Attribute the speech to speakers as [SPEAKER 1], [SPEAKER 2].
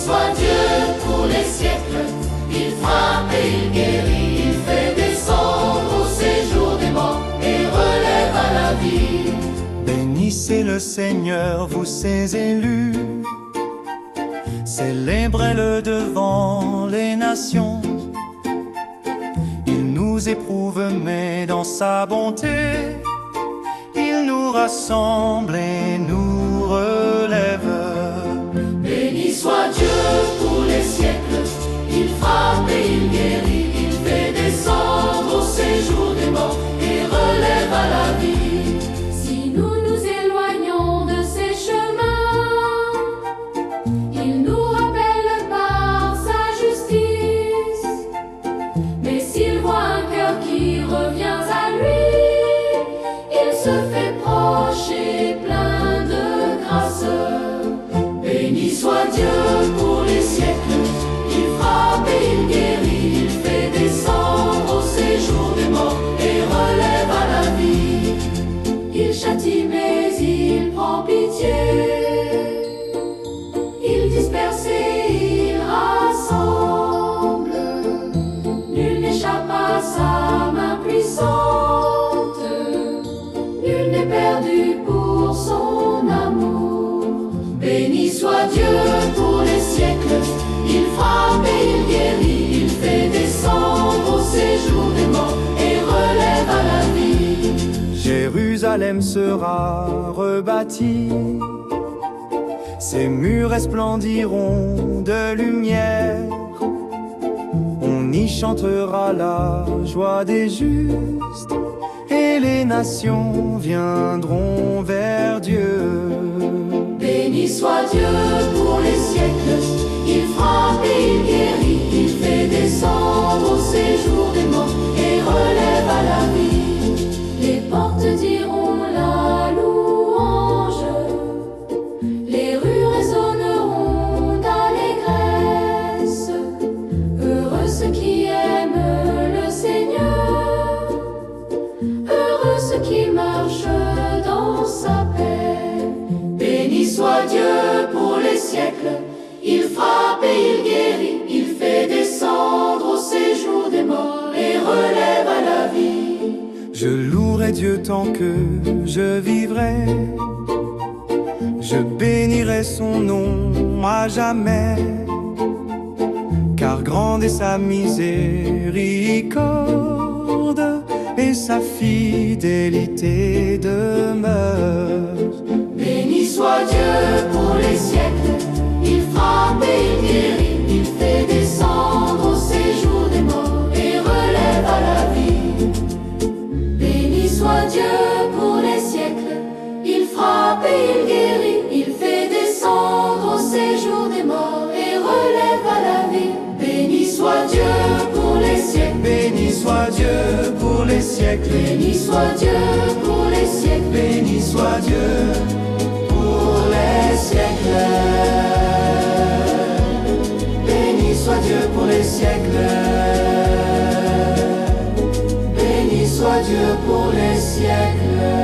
[SPEAKER 1] soit Dieu pour les siècles. Il frappe et il guérit, il fait descendre au séjour des morts et relève à la vie.
[SPEAKER 2] Bénissez le Seigneur, vous ses élus. Célébrez-le devant les nations. Il nous éprouve, mais dans sa bonté, il nous rassemble et nous relève.
[SPEAKER 1] Béni soit Dieu pour les siècles. Il frappe et il guérit, il fait descendre au séjour des morts et relève à la vie.
[SPEAKER 3] Si nous nous éloignons de ses chemins, il nous rappelle par sa justice. Mais s'il voit un cœur qui revient à lui, il se fait proche et plein de grâce.
[SPEAKER 1] Béni soit Dieu pour les siècles. Il frappe et il guérit, il fait descendre au séjour des morts et relève à la vie.
[SPEAKER 3] Il châtie mais il prend pitié. Il disperse et il rassemble. Nul n'échappe à sa main puissante. Nul n'est perdu pour son amour.
[SPEAKER 1] Béni soit Dieu pour les siècles. Il frappe et il guérit, il fait descendre au séjour des morts et relève à la vie.
[SPEAKER 2] Jérusalem sera rebâtie, ses murs resplendiront de lumière. On y chantera la joie des justes, et les nations viendront vers Dieu.
[SPEAKER 1] Béni soit Dieu pour les siècles. Il frappe et il guérit, il fait descendre au séjour des morts et relève à la vie.
[SPEAKER 3] Les portes diront la louange. Les rues résonneront d'allégresse. Heureux ceux qui aiment le Seigneur. Heureux ceux qui marchent dans sa paix.
[SPEAKER 1] Béni soit Dieu pour les siècles. Il frappe et il guérit, il fait descendre au séjour des morts et relève à la vie.
[SPEAKER 2] Je louerai Dieu tant que je vivrai. Je bénirai son nom à jamais. Car grande est sa miséricorde et sa fidélité demeure.
[SPEAKER 1] Béni soit Dieu pour les siècles. Il frappe et il guérit, il fait descendre au séjour des morts et relève à la vie.
[SPEAKER 3] Béni soit Dieu pour les siècles.
[SPEAKER 1] Il frappe et il guérit, il fait descendre au séjour des morts et relève à la vie. Béni soit Dieu pour les siècles.
[SPEAKER 2] Béni soit Dieu pour les siècles.
[SPEAKER 1] Béni soit Dieu pour les siècles.
[SPEAKER 2] Béni soit Dieu pour les siècles. Béni soit Dieu pour les siècles.
[SPEAKER 1] Béni soit Dieu pour les siècles.